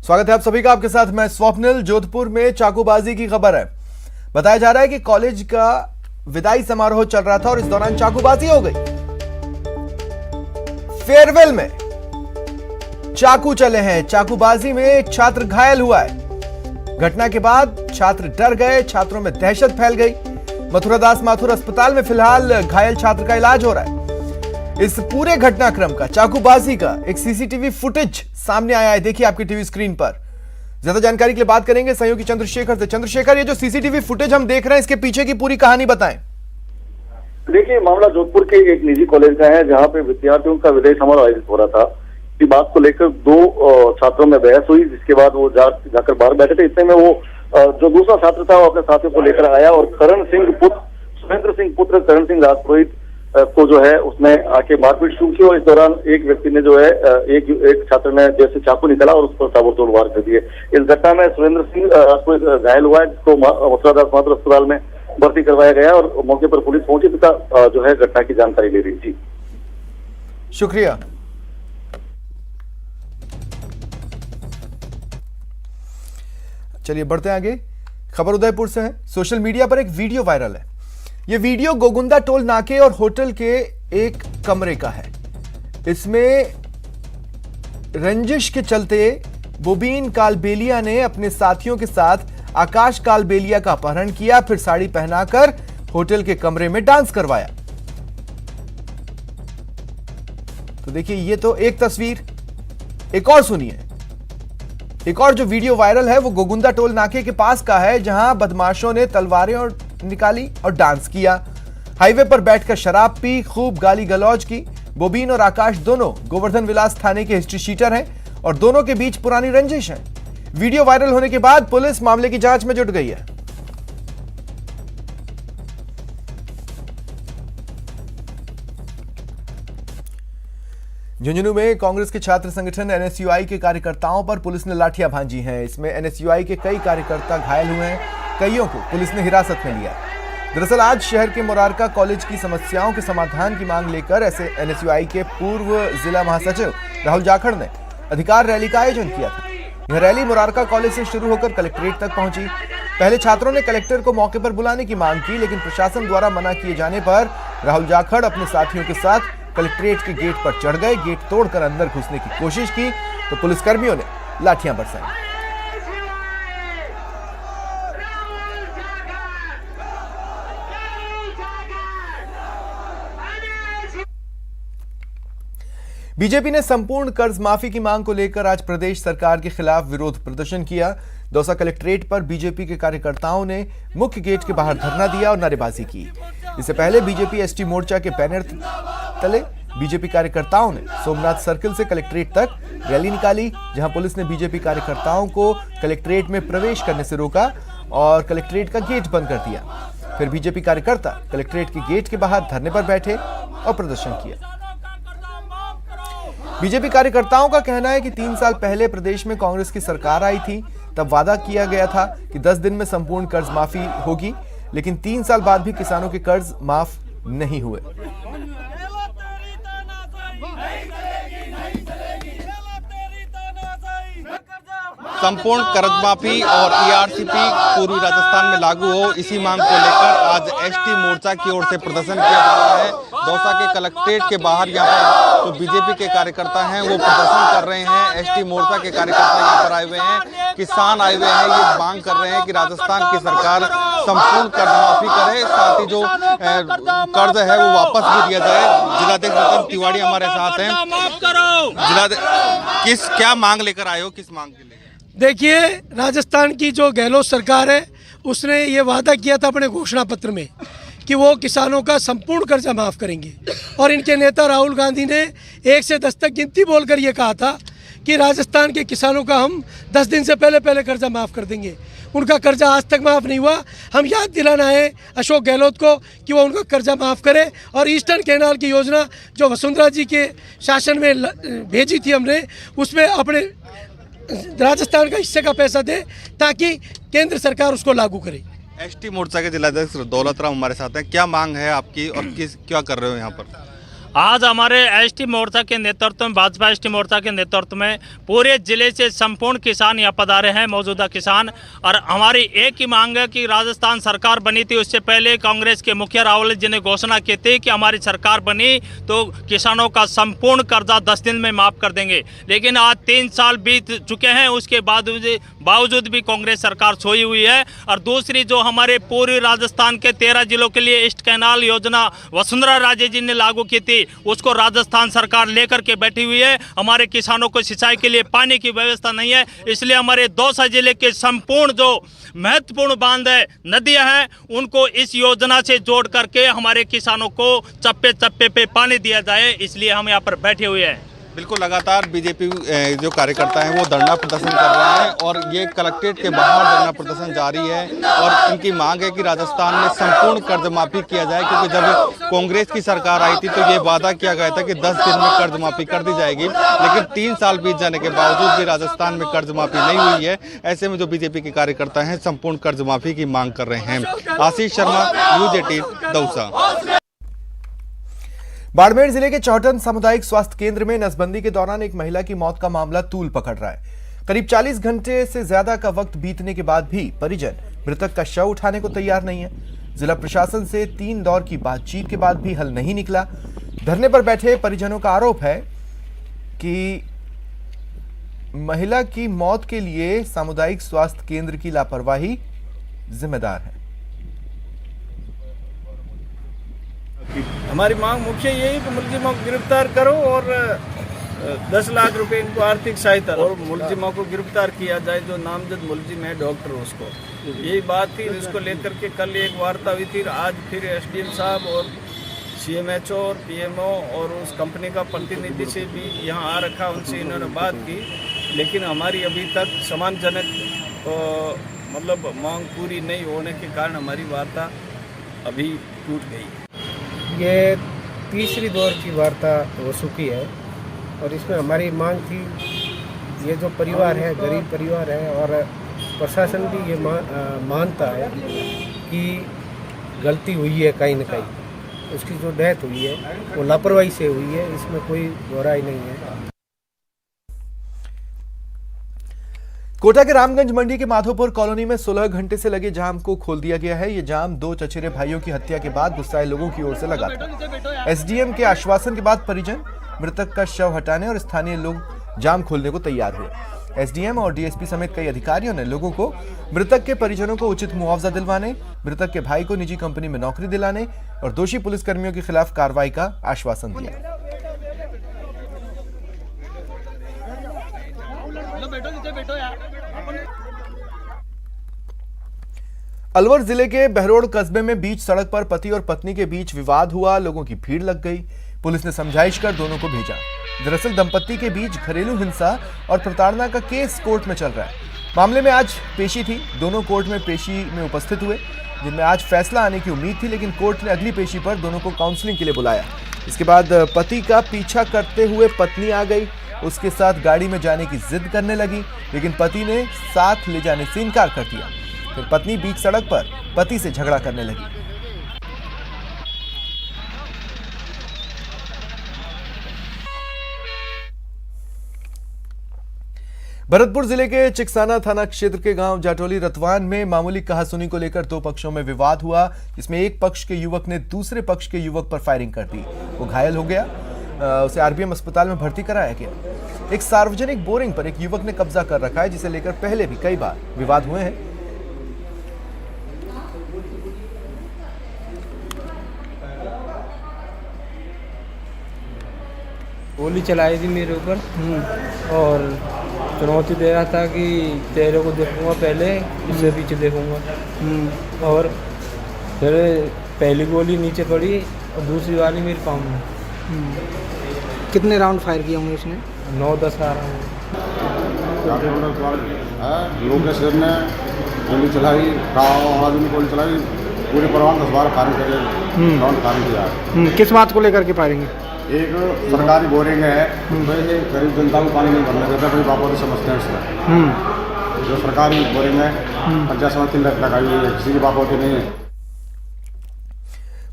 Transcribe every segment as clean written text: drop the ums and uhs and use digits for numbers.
स्वागत है आप सभी का। आपके साथ मैं स्वप्निल। जोधपुर में चाकूबाजी की खबर है। बताया जा रहा है कि कॉलेज का विदाई समारोह चल रहा था और इस दौरान चाकूबाजी हो गई। फेयरवेल में चाकू चले हैं। चाकूबाजी में एक छात्र घायल हुआ है। घटना के बाद छात्र डर गए, छात्रों में दहशत फैल गई। मथुरादास माथुर अस्पताल में फिलहाल घायल छात्र का इलाज हो रहा है। इस पूरे घटनाक्रम का, चाकूबाजी का एक सीसीटीवी फुटेज सामने आया है। देखिए आपकी टीवी स्क्रीन पर। ज्यादा जानकारी के लिए बात करेंगे सहयोगी चंद्रशेखर से। चंद्रशेखर, ये जो सीसीटीवी फुटेज हम देख रहे हैं, इसके पीछे की पूरी कहानी बताएं। देखिए, मामला जोधपुर के एक निजी कॉलेज का है, जहां पे विद्यार्थियों का विदाई समारोह आयोजित हो रहा था। इस बात को लेकर दो छात्रों में बहस हुई, जिसके बाद वो जाकर बाहर बैठे थे। इतने में वो जो दूसरा छात्र था वो अपने साथियों को लेकर आया और सुरेंद्र सिंह पुत्र करण सिंह राजपुरोहित को जो है उसने आके मारपीट शुरू की। और इस दौरान एक व्यक्ति ने जो है एक छात्र ने जैसे चाकू निकाला और उस पर ताबड़तोड़ वार कर दिए। इस घटना में सुरेंद्र सिंह राजपुरोहित घायल हुआ है, जिसको मथुरादास माथुर अस्पताल में भर्ती करवाया गया और मौके पर पुलिस पहुंची तथा जो है घटना की जानकारी ले रही थी। शुक्रिया। चलिए बढ़ते हैं आगे। खबर उदयपुर से है। सोशल मीडिया पर एक वीडियो वायरल है। यह वीडियो गोगुंदा टोल नाके और होटल के एक कमरे का है। इसमें रंजिश के चलते बोबीन कालबेलिया ने अपने साथियों के साथ आकाश कालबेलिया का अपहरण किया, फिर साड़ी पहनाकर होटल के कमरे में डांस करवाया। तो देखिए, ये तो एक तस्वीर। एक और सुनिए। एक और जो वीडियो वायरल है वो गोगुंदा टोल नाके के पास का है, जहां बदमाशों ने तलवारें और निकाली और डांस किया। हाईवे पर बैठकर शराब पी, खूब गाली गलौज की। बोबीन और आकाश दोनों गोवर्धन विलास थाने के हिस्ट्री शीटर हैं और दोनों के बीच पुरानी रंजिश है। वीडियो वायरल होने के बाद पुलिस मामले की जांच में जुट गई है। झुंझुनू में कांग्रेस के छात्र संगठन एनएसयूआई के कार्यकर्ताओं पर पुलिस ने लाठियां भांजी हैं। इसमें एनएसयूआई के कई कार्यकर्ता घायल हुए हैं। कईयों को पुलिस ने हिरासत में लिया। दरअसल आज शहर के मोरारका कॉलेज की समस्याओं के समाधान की मांग लेकर एनएसयूआई के पूर्व जिला महासचिव राहुल जाखड़ ने अधिकार रैली का आयोजन किया था। यह रैली मोरारका कॉलेज से शुरू होकर कलेक्ट्रेट तक पहुंची। पहले छात्रों ने कलेक्टर को मौके पर बुलाने की मांग की, लेकिन प्रशासन द्वारा मना किए जाने पर राहुल जाखड़ अपने साथियों के साथ कलेक्ट्रेट के गेट पर चढ़ गए। गेट तोड़कर अंदर घुसने की कोशिश की तो पुलिसकर्मियों ने लाठियां बरसाई। बीजेपी ने संपूर्ण कर्ज माफी की मांग को लेकर आज प्रदेश सरकार के खिलाफ विरोध प्रदर्शन किया। दौसा कलेक्ट्रेट पर बीजेपी के कार्यकर्ताओं ने मुख्य गेट के बाहर धरना दिया और नारेबाजी की। इससे पहले बीजेपी एसटी मोर्चा के बैनर तले बीजेपी कार्यकर्ताओं ने सोमनाथ सर्किल से कलेक्ट्रेट तक रैली निकाली, जहां पुलिस ने बीजेपी कार्यकर्ताओं को कलेक्ट्रेट में प्रवेश करने से रोका और कलेक्ट्रेट का गेट बंद कर दिया। फिर बीजेपी कार्यकर्ता कलेक्ट्रेट के गेट के बाहर धरने पर बैठे और प्रदर्शन किया। बीजेपी कार्यकर्ताओं का कहना है कि 3 साल पहले प्रदेश में कांग्रेस की सरकार आई थी, तब वादा किया गया था कि 10 दिन में संपूर्ण कर्ज माफी होगी, लेकिन 3 साल बाद भी किसानों के कर्ज माफ नहीं हुए। संपूर्ण कर्ज माफी और ईआरसीपी पूर्वी राजस्थान में लागू हो, इसी मांग को लेकर आज एसटी मोर्चा की ओर से प्रदर्शन किया जा रहा है। दौसा के कलेक्ट्रेट के बाहर यहाँ पर जो बीजेपी के कार्यकर्ता हैं वो प्रदर्शन कर रहे हैं। एसटी मोर्चा के कार्यकर्ता यहाँ पर आए हुए हैं, किसान आए हुए हैं। ये मांग कर रहे हैं कि राजस्थान की सरकार संपूर्ण कर्ज माफी करे, साथ ही जो कर्ज है वो वापस भी दिया जाए। जिलाध्यक्ष रतन तिवारी हमारे साथ हैं। जिलाध्यक्ष, क्या मांग लेकर आए हो, किस मांग के लिए? देखिए, राजस्थान की जो गहलोत सरकार है उसने ये वादा किया था अपने घोषणा पत्र में कि वो किसानों का संपूर्ण कर्जा माफ़ करेंगे, और इनके नेता राहुल गांधी ने 1 से 10 तक गिनती बोलकर ये कहा था कि राजस्थान के किसानों का हम 10 दिन से पहले कर्जा माफ़ कर देंगे। उनका कर्जा आज तक माफ़ नहीं हुआ। हम याद दिलाना है अशोक गहलोत को कि वो उनका कर्जा माफ़ करे और ईस्टर्न कैनाल की योजना जो वसुंधरा जी के शासन में भेजी थी हमने, उसमें अपने राजस्थान का हिस्से का पैसा दे ताकि केंद्र सरकार उसको लागू करे। एसटी मोर्चा के जिलाध्यक्ष दौलत राम हमारे साथ हैं। क्या मांग है आपकी और क्या कर रहे हो यहाँ पर? आज हमारे एसटी मोर्चा के नेतृत्व में, भाजपा एसटी मोर्चा के नेतृत्व में पूरे जिले से संपूर्ण किसान यहाँ पधारे हैं, मौजूदा किसान। और हमारी एक ही मांग है कि राजस्थान सरकार बनी थी, उससे पहले कांग्रेस के मुखिया राहुल जी ने घोषणा की थी कि हमारी सरकार बनी तो किसानों का संपूर्ण कर्जा 10 दिन में माफ़ कर देंगे। लेकिन आज 3 साल बीत चुके हैं, उसके बावजूद भी कांग्रेस सरकार सोई हुई है। और दूसरी जो हमारे पूर्वी राजस्थान के 13 जिलों के लिए ईस्ट कैनाल योजना वसुंधरा राजे जी ने लागू की थी, उसको राजस्थान सरकार लेकर के बैठी हुई है। हमारे किसानों को सिंचाई के लिए पानी की व्यवस्था नहीं है, इसलिए हमारे दौसा जिले के संपूर्ण जो महत्वपूर्ण बांध है, नदियां हैं, उनको इस योजना से जोड़ करके हमारे किसानों को चप्पे चप्पे पे पानी दिया जाए, इसलिए हम यहाँ पर बैठे हुए हैं। बिल्कुल, लगातार बीजेपी जो कार्यकर्ता हैं वो धरना प्रदर्शन कर रहे हैं और ये कलेक्ट्रेट के बाहर धरना प्रदर्शन जारी है। और इनकी मांग है कि राजस्थान में संपूर्ण कर्ज माफी किया जाए, क्योंकि जब कांग्रेस की सरकार आई थी तो ये वादा किया गया था कि 10 दिन में कर्ज माफी कर दी जाएगी, लेकिन 3 साल बीत जाने के बावजूद भी राजस्थान में कर्ज माफी नहीं हुई है। ऐसे में जो बीजेपी के कार्यकर्ता हैं संपूर्ण कर्ज माफी की मांग कर रहे हैं। आशीष शर्मा, न्यूज़ 18 दौसा। बाड़मेर जिले के चौहटन सामुदायिक स्वास्थ्य केंद्र में नसबंदी के दौरान एक महिला की मौत का मामला तूल पकड़ रहा है। करीब 40 घंटे से ज्यादा का वक्त बीतने के बाद भी परिजन मृतक का शव उठाने को तैयार नहीं है। जिला प्रशासन से 3 दौर की बातचीत के बाद भी हल नहीं निकला। धरने पर बैठे परिजनों का आरोप है कि महिला की मौत के लिए सामुदायिक स्वास्थ्य केंद्र की लापरवाही जिम्मेदार है। हमारी मांग मुख्य यही कि मुलजिमों को गिरफ्तार करो और 10 लाख रुपए इनको आर्थिक सहायता और मुलजिमों को गिरफ्तार किया जाए। जो नामजद मुलजिम है डॉक्टर, उसको यही बात थी। इसको लेकर के कल एक वार्ता हुई थी, आज फिर एसडीएम साहब और सीएमएचओ और पीएमओ और उस कंपनी का प्रतिनिधि से भी यहाँ आ रखा, उनसे इन्होंने बात की, लेकिन हमारी अभी तक सम्मानजनक मतलब मांग पूरी नहीं होने के कारण हमारी वार्ता अभी टूट गई। ये तीसरी दौर की वार्ता हो चुकी है और इसमें हमारी मांग थी, ये जो परिवार है गरीब परिवार है और प्रशासन भी ये मानता है कि गलती हुई है कहीं न कहीं। उसकी जो डेथ हुई है वो लापरवाही से हुई है, इसमें कोई दोहराई नहीं है। कोटा के रामगंज मंडी के माधोपुर कॉलोनी में 16 घंटे से लगे जाम को खोल दिया गया है। ये जाम 2 चचेरे भाइयों की हत्या के बाद गुस्साए लोगों की ओर से लगा था। एसडीएम के आश्वासन के बाद परिजन मृतक का शव हटाने और स्थानीय लोग जाम खोलने को तैयार हुए। एसडीएम और डीएसपी समेत कई अधिकारियों ने लोगों को मृतक के परिजनों को उचित मुआवजा दिलवाने, मृतक के भाई को निजी कंपनी में नौकरी दिलाने और दोषी पुलिसकर्मियों के खिलाफ कार्रवाई का आश्वासन दिया। अलवर जिले के बहरोड कस्बे में बीच सड़क पर पति और पत्नी के बीच विवाद हुआ। लोगों की भीड़ लग गई। पुलिस ने समझाइश कर दोनों को भेजा। दरअसल दंपत्ति के बीच घरेलू हिंसा और प्रताड़ना का केस कोर्ट में चल रहा है। मामले में आज पेशी थी। दोनों कोर्ट में पेशी में उपस्थित हुए, जिनमें आज फैसला आने की उम्मीद थी, लेकिन कोर्ट ने अगली पेशी पर दोनों को काउंसलिंग के लिए बुलाया। इसके बाद पति का पीछा करते हुए पत्नी आ गई, उसके साथ गाड़ी में जाने की जिद करने लगी, लेकिन पति ने साथ ले जाने से इनकार कर दिया। फिर पत्नी बीच सड़क पर पति से झगड़ा करने लगी। भरतपुर जिले के चिकसाना थाना क्षेत्र के गांव जाटोली रतवान में मामूली कहासुनी को लेकर 2 पक्षों में विवाद हुआ, जिसमें एक पक्ष के युवक ने दूसरे पक्ष के युवक पर फायरिंग कर दी। वो घायल हो गया, उसे आरबीएम अस्पताल में भर्ती कराया गया। एक सार्वजनिक बोरिंग पर एक युवक ने कब्जा कर रखा है, जिसे लेकर पहले भी कई बार विवाद हुए हैं। गोली चलाई थी मेरे ऊपर और चुनौती दे रहा था कि तेरे को देखूंगा पहले, उससे पीछे देखूंगा। और फिर पहली गोली नीचे पड़ी और दूसरी वाली मेरे पाँव में। कितने राउंड फायर किए होंगे उसने? 9-10 आ रहा हूँ। लोग के सिर ने गोली चलाई, आवाज में गोली चलाई, पूरे परिवार 10-12 फायरिंग करे, राउंड फायरिंग किया। किस बात को लेकर के फायरिंग? एक सरकारी बोरिंग है, गरीब जनता को पानी नहीं भरने देता, कोई बापों से समझते हैं उसमें। जो सरकारी बोरिंग है, पंचायत समिति 3 लाख लगाई हुई है, किसी की बापों नहीं है।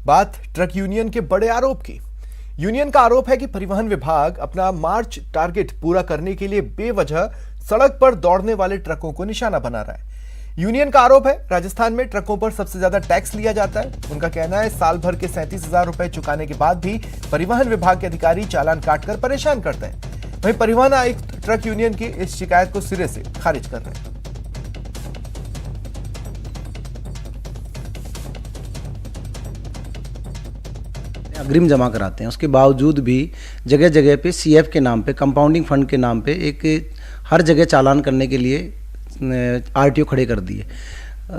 बात ट्रक यूनियन के बड़े आरोप की। यूनियन का आरोप है कि परिवहन विभाग अपना मार्च टारगेट पूरा करने के लिए बेवजह सड़क पर दौड़ने वाले ट्रकों को निशाना बना रहा है। यूनियन का आरोप है राजस्थान में ट्रकों पर सबसे ज्यादा टैक्स लिया जाता है। उनका कहना है साल भर के 37,000 रुपए चुकाने के बाद भी परिवहन विभाग के अधिकारी चालान काटकर परेशान करते हैं। वहीं परिवहन आयुक्त ट्रक यूनियन की इस शिकायत को सिरे से खारिज कर रहे हैं। अग्रिम जमा कराते हैं, उसके बावजूद भी जगह जगह पे सीएफ के नाम पे, कंपाउंडिंग फंड के नाम पे एक हर जगह चालान करने के लिए आरटीओ खड़े कर दिए।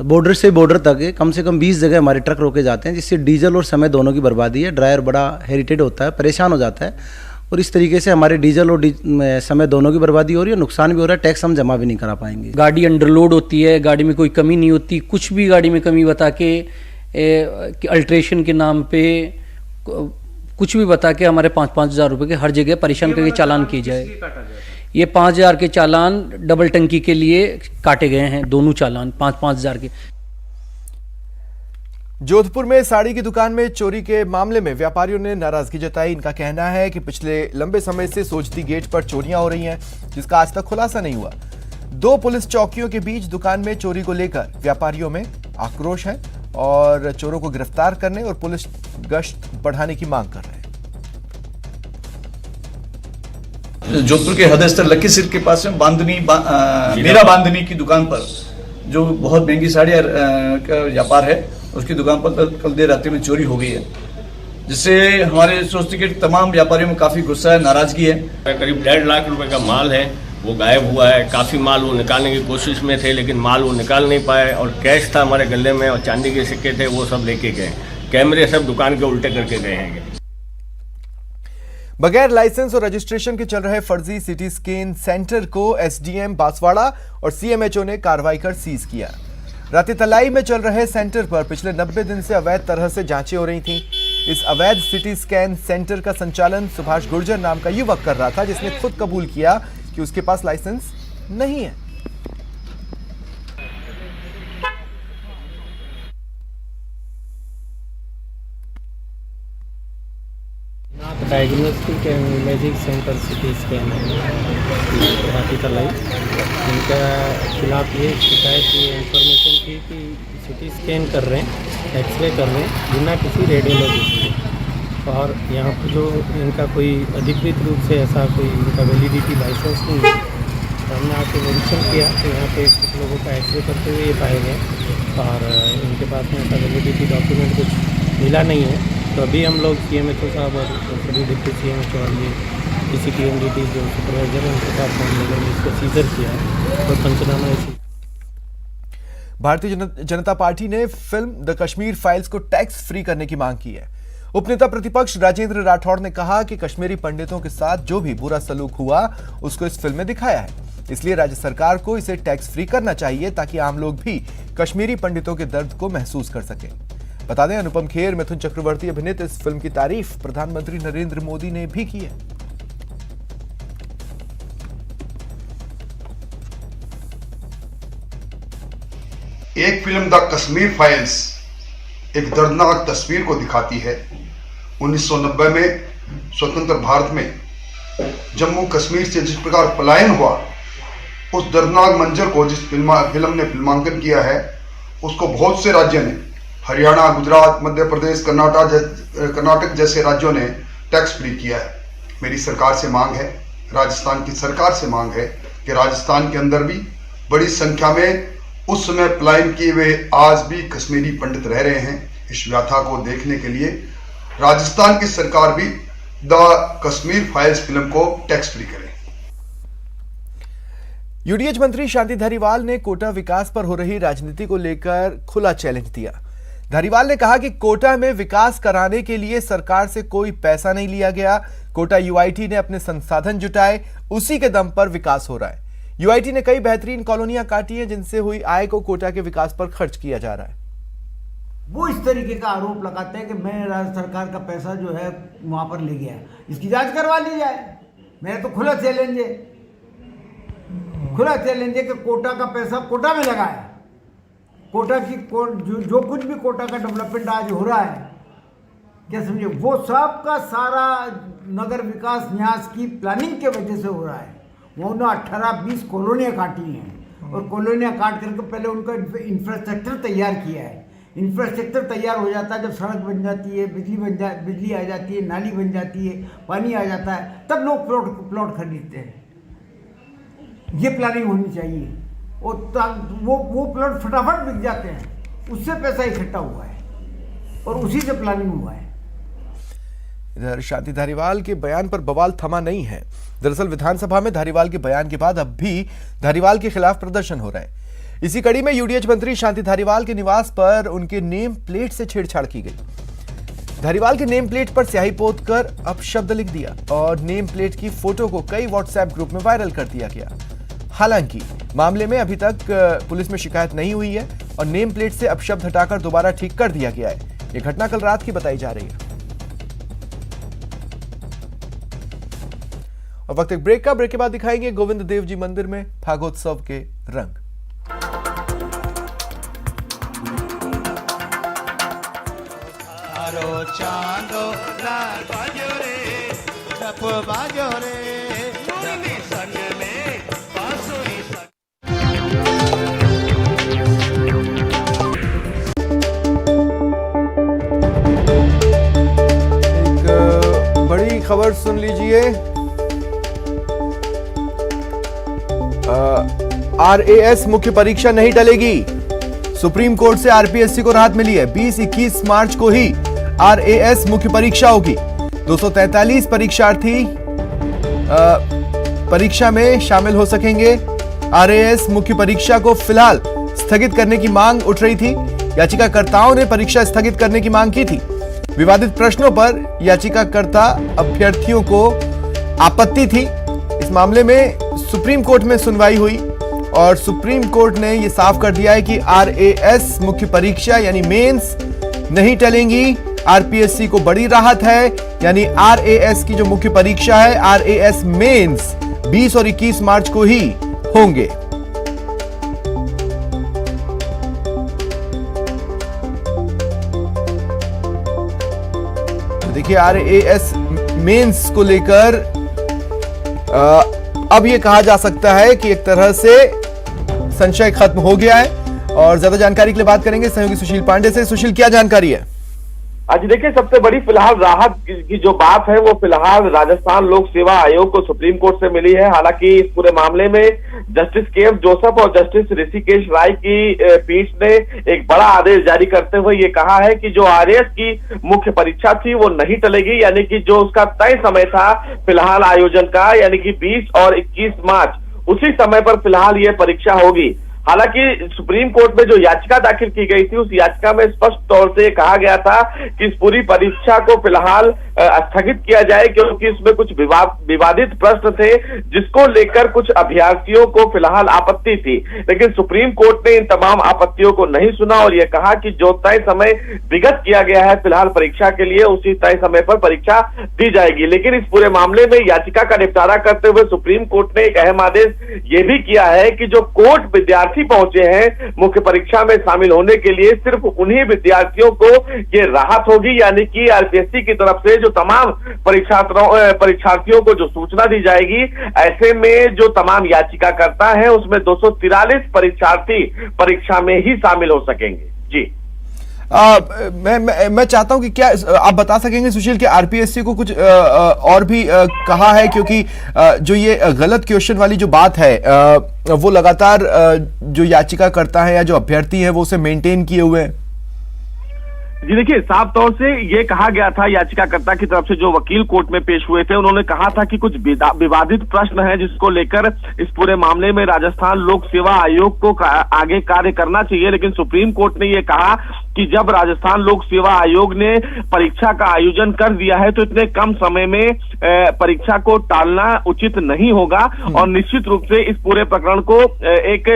बॉर्डर से बॉर्डर तक कम से कम 20 जगह हमारे ट्रक रोके जाते हैं, जिससे डीजल और समय दोनों की बर्बादी है। ड्राइवर बड़ा हेरिटेड होता है, परेशान हो जाता है और इस तरीके से हमारे डीजल और समय दोनों की बर्बादी हो रही है, नुकसान भी हो रहा है, टैक्स हम जमा भी नहीं करा पाएंगे। गाड़ी अंडरलोड होती है, गाड़ी में कोई कमी नहीं होती, कुछ भी गाड़ी में कमी बता के अल्ट्रेशन के नाम पे कुछ भी बता के हमारे 5-5 हज़ार रुपये के हर जगह परेशान करके चालान किए जाए। ये 5,000 के चालान डबल टंकी के लिए काटे गए हैं, दोनों चालान 5-5 हज़ार के। जोधपुर में साड़ी की दुकान में चोरी के मामले में व्यापारियों ने नाराजगी जताई। इनका कहना है कि पिछले लंबे समय से सोजती गेट पर चोरियां हो रही हैं, जिसका आज तक खुलासा नहीं हुआ। 2 पुलिस चौकियों के बीच दुकान में चोरी को लेकर व्यापारियों में आक्रोश है और चोरों को गिरफ्तार करने और पुलिस गश्त बढ़ाने की मांग कर रहे हैं। जोधपुर के हृदयस्थल लखीसर के पास में मेरा बांधनी की दुकान पर जो बहुत महंगी साड़ियाँ का व्यापार है, उसकी दुकान पर कल देर रात्रि में चोरी हो गई है, जिससे हमारे सोचते के तमाम व्यापारियों में काफ़ी गुस्सा है, नाराजगी है। करीब 1.5 लाख रुपए का माल है, वो गायब हुआ है। काफ़ी माल वो निकालने की कोशिश में थे, लेकिन माल वो निकाल नहीं पाए और कैश था हमारे गले में और चांदी के सिक्के थे, वो सब लेके गए। कैमरे सब दुकान के उल्टे करके गए हैं। बगैर लाइसेंस और रजिस्ट्रेशन के चल रहे फर्जी सिटी स्कैन सेंटर को एसडीएम बांसवाड़ा और सीएमएचओ ने कार्रवाई कर सीज किया। रातीतलाई में चल रहे सेंटर पर पिछले 90 दिन से अवैध तरह से जांचें हो रही थीं। इस अवैध सिटी स्कैन सेंटर का संचालन सुभाष गुर्जर नाम का युवक कर रहा था, जिसने खुद कबूल किया कि उसके पास लाइसेंस नहीं है। Diagnostic and imaging centre CT scan Ratitalai, इनका खिलाफ ये शिकायत की इंफॉर्मेशन थी कि सिटी स्कैन कर रहे हैं, एक्सरे कर रहे हैं बिना किसी रेडियोलॉजिस्ट के, और यहाँ पर जो इनका कोई अधिकृत रूप से ऐसा कोई इनका वैलिडिटी लाइसेंस नहीं है। तो हमने आके निरीक्षण किया तो यहाँ पे कुछ लोगों का एक्सरे करते हुए ये पाए गए और इनके पास में ऐसा वैलिडिटी डॉक्यूमेंट कुछ मिला नहीं है। तो अभी हम लोग सीएमएचओ साहब और सभी डिप्टी सीएमएचओ और ये डीसीपीएमडीटी जो सुपरवाइजर है उनके साथ हम लोगों ने इसको सीजर किया है और पंचनामा इसी। भारतीय जनता पार्टी ने फिल्म द कश्मीर फाइल्स को टैक्स फ्री करने की मांग की है। उपनेता प्रतिपक्ष राजेंद्र राठौड़ ने कहा कि कश्मीरी पंडितों के साथ जो भी बुरा सलूक हुआ उसको इस फिल्म में दिखाया है, इसलिए राज्य सरकार को इसे टैक्स फ्री करना चाहिए ताकि आम लोग भी कश्मीरी पंडितों के दर्द को महसूस कर सकें। बता दें, अनुपम खेर, मिथुन चक्रवर्ती अभिनीत इस फिल्म की तारीफ प्रधानमंत्री नरेंद्र मोदी ने भी की है। एक फिल्म द कश्मीर फाइल्स एक दर्दनाक तस्वीर को दिखाती है। 1990 में स्वतंत्र भारत में जम्मू कश्मीर से जिस प्रकार पलायन हुआ, उस दर्दनाक मंजर को जिस फिल्म ने फिल्मांकन किया है, उसको बहुत से राज्यों ने, हरियाणा, गुजरात, मध्य प्रदेश, कर्नाटक जैसे राज्यों ने टैक्स फ्री किया है। मेरी सरकार से मांग है, राजस्थान की सरकार से मांग है कि राजस्थान के अंदर भी बड़ी संख्या में उस समय पलायन किए हुए आज भी कश्मीरी पंडित रह रहे हैं। इस व्यथा को देखने के लिए राजस्थान की सरकार भी द कश्मीर फाइल्स फिल्म को टैक्स फ्री करे। यूडीएच मंत्री शांति धारीवाल ने कोटा विकास पर हो रही राजनीति को लेकर खुला चैलेंज दिया। धारीवाल ने कहा कि कोटा में विकास कराने के लिए सरकार से कोई पैसा नहीं लिया गया। कोटा यूआईटी ने अपने संसाधन जुटाए, उसी के दम पर विकास हो रहा है। यूआईटी ने कई बेहतरीन कॉलोनियां काटी हैं, जिनसे हुई आय को कोटा के विकास पर खर्च किया जा रहा है। वो इस तरीके का आरोप लगाते हैं कि मैं राज्य सरकार का पैसा जो है वहां पर ले गया। इसकी जांच करवा ली जाए। मेरा तो खुला चैलेंज है कि कोटा का पैसा कोटा में लगाया। कोटा की जो कुछ भी कोटा का डेवलपमेंट आज हो रहा है, क्या समझे, वो सब का सारा नगर विकास न्यास की प्लानिंग के वजह से हो रहा है। वो उन्होंने 18-20 कॉलोनियाँ काटी हैं और कॉलोनियाँ काट करके पहले उनका इंफ्रास्ट्रक्चर तैयार किया है। इंफ्रास्ट्रक्चर तैयार हो जाता है जब सड़क बन जाती है, बिजली आ जाती है, नाली बन जाती है, पानी आ जाता है, तब लोग प्लॉट खरीदते हैं। ये प्लानिंग होनी चाहिए और वो प्लॉट फटाफट बिक जाते हैं, उससे पैसा इकट्ठा हुआ है और उसी से प्लानिंग हुआ है। इधर शांति धारीवाल के बयान पर बवाल थमा नहीं है। दरअसल विधानसभा में धारीवाल के बयान के बाद अब भी धारीवाल के खिलाफ प्रदर्शन हो रहे हैं। इसी कड़ी में यूडीएच मंत्री शांति धारीवाल के निवास पर उनके नेम प्लेट से छेड़छाड़ की गई। धारीवाल के नेम प्लेट पर स्याही पोत कर अपशब्द लिख दिया और नेम प्लेट की फोटो को कई व्हाट्सएप ग्रुप में वायरल कर दिया गया। हालांकि मामले में अभी तक पुलिस में शिकायत नहीं हुई है और नेम प्लेट से अपशब्द हटाकर दोबारा ठीक कर दिया गया है। यह घटना कल रात की बताई जा रही है। और वक्त एक ब्रेक का, ब्रेक के बाद दिखाएंगे गोविंद देव जी मंदिर में फागोत्सव के रंग। चांदो लाल बाजो रे, रप बाजो रे, मुरली संग में बांसुरी संग। एक बड़ी खबर सुन लीजिए। आरएएस मुख्य परीक्षा नहीं टलेगी। सुप्रीम कोर्ट से आरपीएससी को राहत मिली है। 20-21 मार्च को ही आरएएस मुख्य परीक्षा होगी। 243 परीक्षार्थी परीक्षा में शामिल हो सकेंगे। आरएएस मुख्य परीक्षा को फिलहाल स्थगित करने की मांग उठ रही थी। याचिकाकर्ताओं ने परीक्षा स्थगित करने की मांग की थी। विवादित प्रश्नों पर याचिकाकर्ता अभ्यर्थियों को आपत्ति थी। इस मामले में सुप्रीम कोर्ट में सुनवाई हुई और सुप्रीम कोर्ट ने यह साफ कर दिया है कि आरएएस मुख्य परीक्षा यानी मेंस नहीं टलेंगी। आरपीएससी को बड़ी राहत है, यानी आरएएस की जो मुख्य परीक्षा है आरएएस मेंस 20 और 21 मार्च को ही होंगे। तो देखिए आरएएस मेंस को लेकर अब यह कहा जा सकता है कि एक तरह से संशय खत्म हो गया है। और ज्यादा जानकारी के लिए बात करेंगे सहयोगी सुशील पांडे से। सुशील, क्या जानकारी है? आज देखिए, सबसे बड़ी फिलहाल राहत की जो बात है वो फिलहाल राजस्थान लोक सेवा आयोग को सुप्रीम कोर्ट से मिली है। हालांकि इस पूरे मामले में जस्टिस के.एफ. जोसेफ और जस्टिस ऋषिकेश राय की पीठ ने एक बड़ा आदेश जारी करते हुए ये कहा है कि जो आरएएस की मुख्य परीक्षा थी वो नहीं टलेगी, यानी कि जो उसका तय समय था फिलहाल आयोजन का, यानी कि 20 और 21 मार्च, उसी समय पर फिलहाल ये परीक्षा होगी। हालांकि सुप्रीम कोर्ट में जो याचिका दाखिल की गई थी उस याचिका में स्पष्ट तौर से कहा गया था कि इस पूरी परीक्षा को फिलहाल स्थगित किया जाए, क्योंकि इसमें कुछ विवादित प्रश्न थे जिसको लेकर कुछ अभ्यर्थियों को फिलहाल आपत्ति थी। लेकिन सुप्रीम कोर्ट ने इन तमाम आपत्तियों को नहीं सुना और यह कहा कि जो तय समय विगत किया गया है फिलहाल परीक्षा के लिए, उसी तय समय पर परीक्षा दी जाएगी। लेकिन इस पूरे मामले में याचिका का निपटारा करते हुए सुप्रीम कोर्ट ने एक अहम आदेश ये भी किया है कि जो कोर्ट विद्यार्थी पहुंचे हैं मुख्य परीक्षा में शामिल होने के लिए, सिर्फ उन्हीं विद्यार्थियों को ये राहत होगी, यानी कि आरपीएससी की तरफ से जो तमाम परीक्षार्थियों को जो सूचना दी जाएगी। ऐसे में जो तमाम याचिकाकर्ता हैं उसमें 243 परीक्षार्थी परीक्षा में ही शामिल हो सकेंगे। जी मैं चाहता हूं कि क्या आप बता सकेंगे सुशील कि आरपीएससी को कुछ और भी कहा है, क्योंकि जो ये गलत क्वेश्चन वाली जो बात है वो लगातार जो याचिकाकर्ता है या जो अभ्यर्थी है वो उसे मेंटेन किए हुए हैं। जी देखिए, साफ तौर से ये कहा गया था याचिकाकर्ता की तरफ से, जो वकील कोर्ट में पेश हुए थे उन्होंने कहा था कि कुछ विवादित प्रश्न हैं जिसको लेकर इस पूरे मामले में राजस्थान लोक सेवा आयोग को आगे कार्य करना चाहिए। लेकिन सुप्रीम कोर्ट ने ये कहा कि जब राजस्थान लोक सेवा आयोग ने परीक्षा का आयोजन कर दिया है तो इतने कम समय में परीक्षा को टालना उचित नहीं होगा और निश्चित रूप से इस पूरे प्रकरण को एक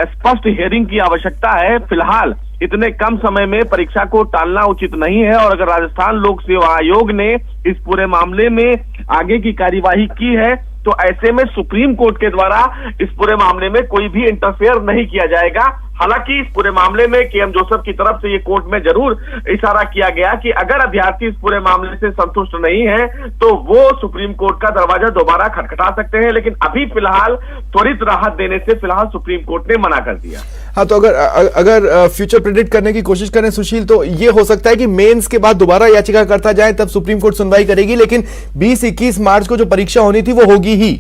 स्पष्ट हियरिंग की आवश्यकता है। फिलहाल इतने कम समय में परीक्षा को टालना उचित नहीं है और अगर राजस्थान लोक सेवा आयोग ने इस पूरे मामले में आगे की कार्यवाही की है तो ऐसे में सुप्रीम कोर्ट के द्वारा इस पूरे मामले में कोई भी इंटरफेयर नहीं किया जाएगा। हालांकि इस पूरे मामले में केएम जोसेफ की तरफ से ये कोर्ट में जरूर इशारा किया गया कि अगर अभ्यर्थी इस पूरे मामले से संतुष्ट नहीं है तो वो सुप्रीम कोर्ट का दरवाजा दोबारा खटखटा सकते हैं, लेकिन अभी फिलहाल त्वरित राहत देने से फिलहाल सुप्रीम कोर्ट ने मना कर दिया। हाँ, तो अगर फ्यूचर प्रेडिक्ट करने की कोशिश करें सुशील, तो ये हो सकता है कि मेंस के बाद दोबारा याचिका करता जाए, तब सुप्रीम कोर्ट सुनवाई करेगी, लेकिन 20-21 मार्च को जो परीक्षा होनी थी वो होगी ही।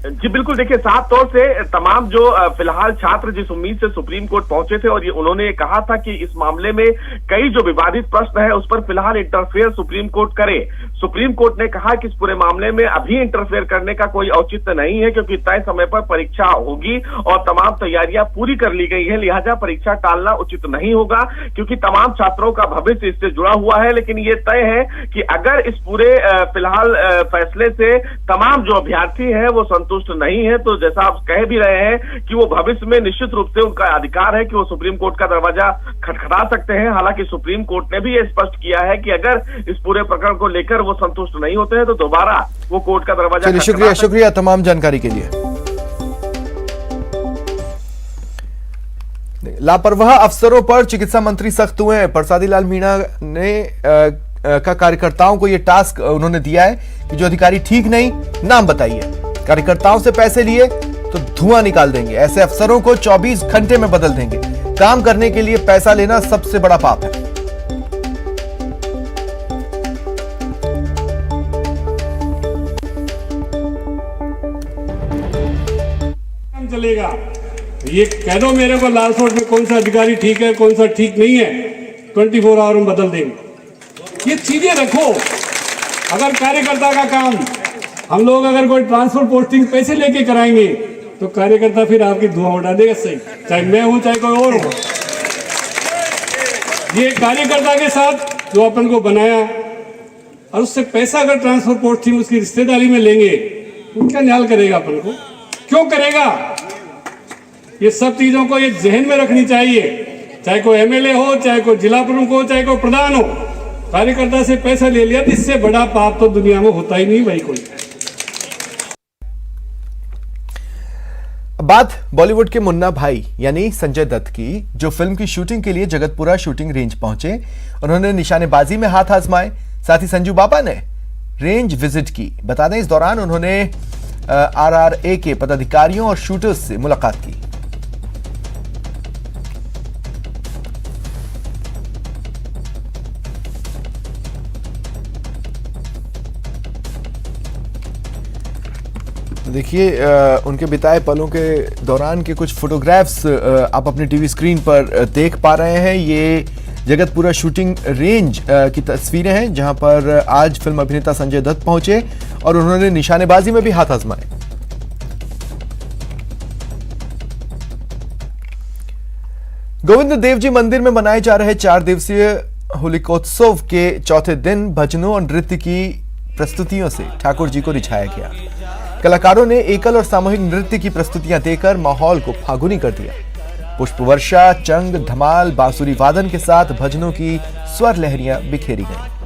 जी बिल्कुल, देखिए साफ तौर से तमाम जो फिलहाल छात्र जिस उम्मीद से सुप्रीम कोर्ट पहुंचे थे और उन्होंने कहा था कि इस मामले में कई जो विवादित प्रश्न है उस पर फिलहाल इंटरफेयर सुप्रीम कोर्ट करे। सुप्रीम कोर्ट ने कहा कि इस पूरे मामले में अभी इंटरफेयर करने का कोई औचित्य नहीं है, क्योंकि तय समय पर परीक्षा होगी और तमाम तैयारियां पूरी कर ली गई है, लिहाजा परीक्षा टालना उचित नहीं होगा, क्योंकि तमाम छात्रों का भविष्य इससे जुड़ा हुआ है। लेकिन ये तय है कि अगर इस पूरे फिलहाल फैसले से तमाम जो अभ्यर्थी है वो संतुष्ट नहीं है, तो जैसा आप कह भी रहे हैं कि वो भविष्य में निश्चित रूप से उनका अधिकार है कि वो सुप्रीम कोर्ट का दरवाजा खटखटा सकते हैं। हालांकि सुप्रीम कोर्ट ने भी ये स्पष्ट किया है कि अगर इस पूरे प्रकरण को लेकर वो संतुष्ट नहीं होते हैं तो दोबारा वो कोर्ट का दरवाजा खटखटा। शुक्रिया तमाम जानकारी के लिए। लापरवाह अफसरों पर चिकित्सा मंत्री सख्त हुए हैं। प्रसादी लाल मीणा ने का कार्यकर्ताओं को यह टास्क उन्होंने दिया है कि जो अधिकारी ठीक नहीं, नाम बताइए। कार्यकर्ताओं से पैसे लिए तो धुआं निकाल देंगे, ऐसे अफसरों को 24 घंटे में बदल देंगे। काम करने के लिए पैसा लेना सबसे बड़ा पाप है। चलेगा ये कह दो मेरे को लाल सोट में कौन सा अधिकारी ठीक है कौन सा ठीक नहीं है, 24 आवर में बदल देंगे। ये चीजें रखो। अगर कार्यकर्ता का काम हम लोग अगर कोई ट्रांसफर पोस्टिंग पैसे लेके कराएंगे तो कार्यकर्ता फिर आपकी धुआं उड़ा देगा, सही, चाहे मैं हूं चाहे कोई और हो। ये कार्यकर्ता के साथ जो अपन को बनाया और उससे पैसा अगर ट्रांसफर पोस्टिंग उसकी रिश्तेदारी में लेंगे तो क्या न्याय करेगा अपन को, क्यों करेगा? ये सब चीजों को ये जहन में रखनी चाहिए, चाहे कोई एमएलए हो, चाहे कोई जिला प्रमुख हो, चाहे कोई प्रधान हो। कार्यकर्ता से पैसा ले लिया तो इससे बड़ा पाप तो दुनिया में होता ही नहीं भाई कोई। बात बॉलीवुड के मुन्ना भाई यानी संजय दत्त की, जो फिल्म की शूटिंग के लिए जगतपुरा शूटिंग रेंज पहुंचे। उन्होंने निशानेबाजी में हाथ आजमाए, साथ ही संजू बाबा ने रेंज विजिट की। बता दें इस दौरान उन्होंने आरआरए के पदाधिकारियों और शूटर्स से मुलाकात की। देखिए उनके बिताए पलों के दौरान के कुछ फोटोग्राफ्स आप अपने टीवी स्क्रीन पर देख पा रहे हैं। ये जगतपुरा शूटिंग रेंज की तस्वीरें हैं जहां पर आज फिल्म अभिनेता संजय दत्त पहुंचे और उन्होंने निशानेबाजी में भी हाथ आजमाए। गोविंद देव जी मंदिर में मनाए जा रहे 4 दिवसीय होलिकोत्सव के चौथे दिन भजनों और नृत्य की प्रस्तुतियों से ठाकुर जी को रिझाया गया। कलाकारों ने एकल और सामूहिक नृत्य की प्रस्तुतियां देकर माहौल को फागुनी कर दिया। पुष्प वर्षा, चंग, धमाल, बांसुरी वादन के साथ भजनों की स्वर लहरियां बिखेरी गईं।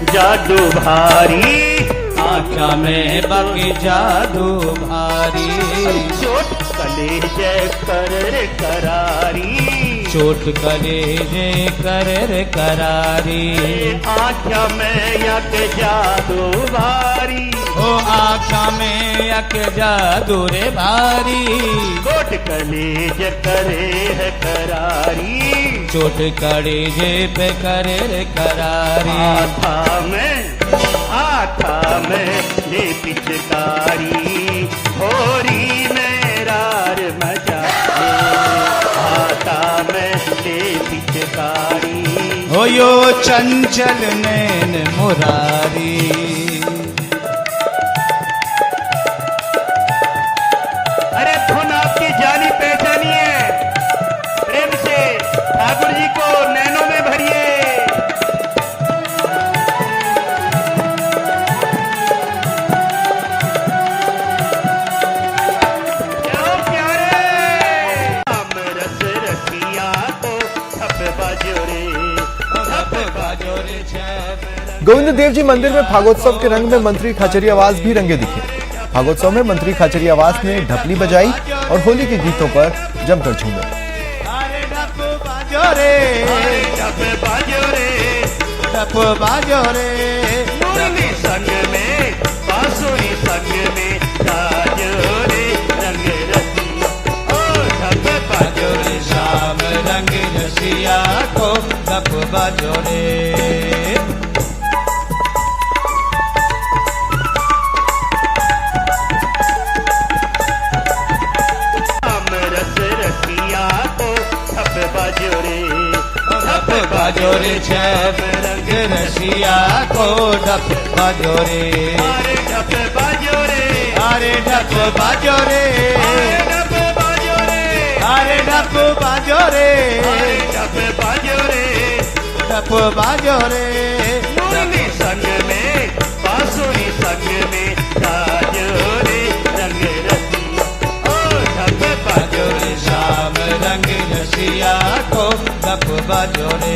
जादू भारी आँखा में बाकी जादू भारी, चोट कलेजे कर करारी, चोट कलेजे कर करारी, आँखा में यक जादू भारी, ओ आँखा में यक जादू रे भारी, चोट कलेजे करे है करारी, चोट कलेजे पे करे करारी, आथा में ले पिचकारी, होरी मेरार मजा आता में ले पिचकारी, हो यो चंचल नैन मुरारी। अरे धुन आपकी जानी पहचानी है, प्रेम से ठाकुर जी को नैनों में भरिए। प्यारे गोविंद देव जी मंदिर में फागोत्सव के रंग में मंत्री खाचरियावास भी रंगे दिखे। फागोत्सव में मंत्री खाचरियावास ने ढपली बजाई और होली के गीतों पर जमकर झूमे। संग में बांसुरी संग में बाजो रे रंग रसिया, ओ ढप बाजो रे शाम रंग रसिया को ढप बाजो रे। बाजो रे छब रंग रसिया को ढप बाजो रे। अरे ढप बाजो रे, अरे ढप बाजो रे, ढप बाजो रे, अरे ढप बाजो रे, ढप बाजो रे, ढप बाजो रे। मुरली संग में बांसुरी संग में बाजो रे रंग रसिया, ओ ढप बाजो रे शाम रंग रसिया को ढप बाजो रे।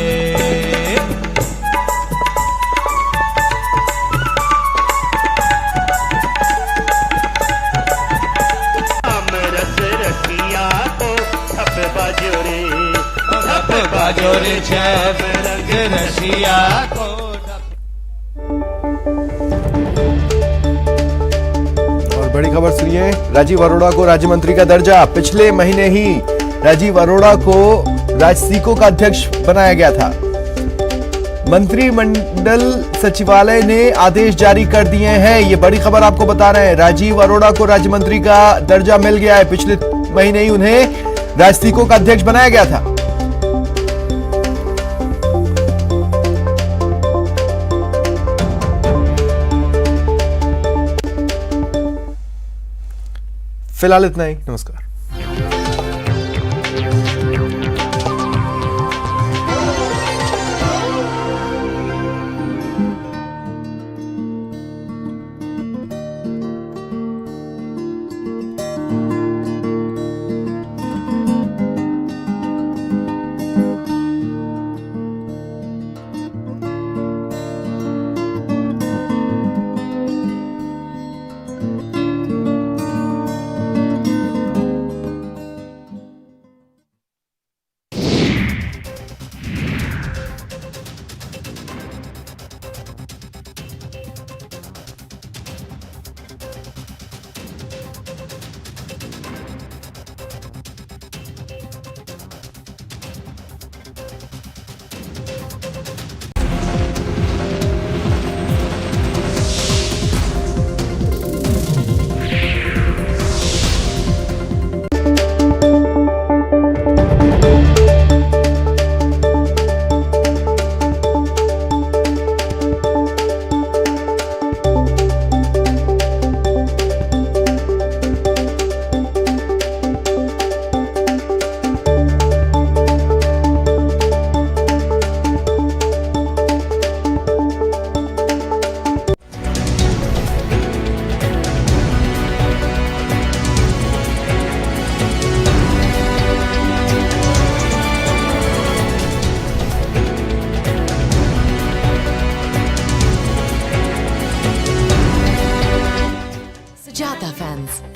बाजो रे छब रंग रसिया को। और बड़ी खबर सुनिए, राजीव अरोड़ा को राज्य मंत्री का दर्जा। पिछले महीने ही राजीव अरोड़ा को राजसीको का अध्यक्ष बनाया गया था। मंत्रिमंडल सचिवालय ने आदेश जारी कर दिए हैं। ये बड़ी खबर आपको बता रहे हैं, राजीव अरोड़ा को राज्य मंत्री का दर्जा मिल गया है। पिछले महीने ही उन्हें राजसीको का अध्यक्ष बनाया गया था। फिलहाल इतना ही, नमस्कार।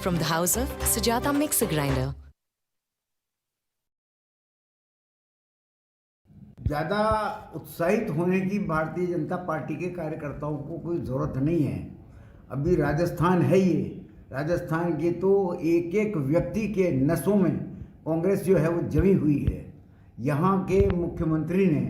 From the house of Sujata Mixer Grinder. ज़्यादा उत्साहित होने की भारतीय जनता पार्टी के कार्यकर्ताओं को कोई ज़रूरत नहीं है। अभी राजस्थान है ये, राजस्थान के तो एक एक व्यक्ति के नसों में कांग्रेस जो है वो जमी हुई है। यहाँ के मुख्यमंत्री ने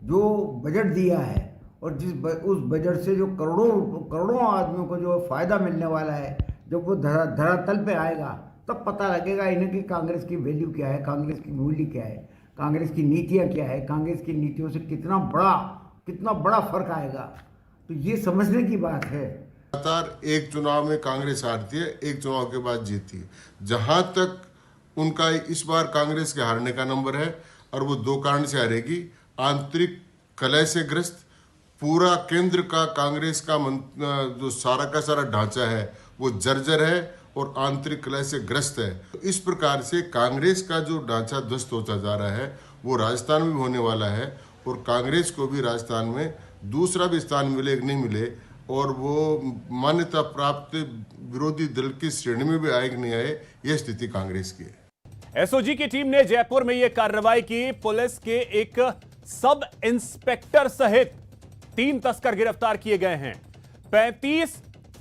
जो बजट दिया है और उस बजट से जो करोड़ों आदमियों को जो फ़ायदा मिलने वाला है, जब वो धरातल पे आएगा तब पता लगेगा इन्हें कि कांग्रेस की वैल्यू क्या है, कांग्रेस की मूल्य क्या है, कांग्रेस की नीतियाँ क्या है, कांग्रेस की नीतियों से कितना बड़ा फर्क आएगा। तो ये समझने की बात है। लगातार एक चुनाव में कांग्रेस हारती है, एक चुनाव के बाद जीती है। जहां तक उनका इस बार कांग्रेस के हारने का नंबर है और वो दो कारण से हारेगी। आंतरिक कलह से ग्रस्त पूरा केंद्र का कांग्रेस का जो सारा का सारा ढांचा है वो जर्जर है और आंतरिक कलह से ग्रस्त है। तो इस प्रकार से कांग्रेस का जो ढांचा ध्वस्त होता जा रहा है वो राजस्थान में होने वाला है और कांग्रेस को भी राजस्थान में दूसरा भी स्थान मिले कि नहीं मिले और वो मान्यता प्राप्त विरोधी दल की श्रेणी में भी आए कि नहीं आए, यह स्थिति कांग्रेस की है। एसओजी की टीम ने जयपुर में यह कार्रवाई की। पुलिस के एक सब इंस्पेक्टर सहित 3 तस्कर गिरफ्तार किए गए हैं। 35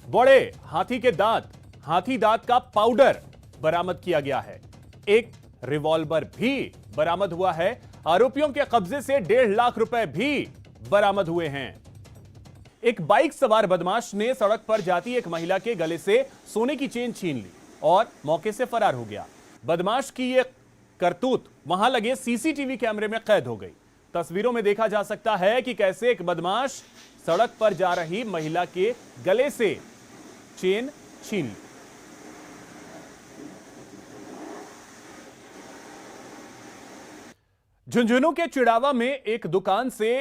बड़े हाथी के दांत, हाथी दांत का पाउडर बरामद किया गया है। एक रिवॉल्वर भी बरामद हुआ है। आरोपियों के कब्जे से 1.5 लाख रुपए भी बरामद हुए हैं। एक बाइक सवार बदमाश ने सड़क पर जाती एक महिला के गले से सोने की चेन छीन ली और मौके से फरार हो गया। बदमाश की यह करतूत वहां लगे सीसीटीवी कैमरे में कैद हो गई। तस्वीरों में देखा जा सकता है कि कैसे एक बदमाश सड़क पर जा रही महिला के गले से चेन छीन ली। झुंझुनू के चिड़ावा में एक दुकान से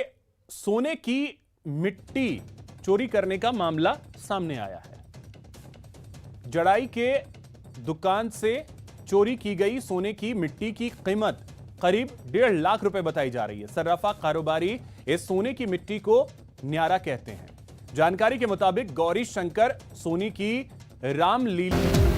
सोने की मिट्टी चोरी करने का मामला सामने आया है। जड़ाई के दुकान से चोरी की गई सोने की मिट्टी की कीमत करीब 1.5 लाख रुपए बताई जा रही है। सर्राफा कारोबारी इस सोने की मिट्टी को न्यारा कहते हैं। जानकारी के मुताबिक गौरी शंकर सोनी की रामलीला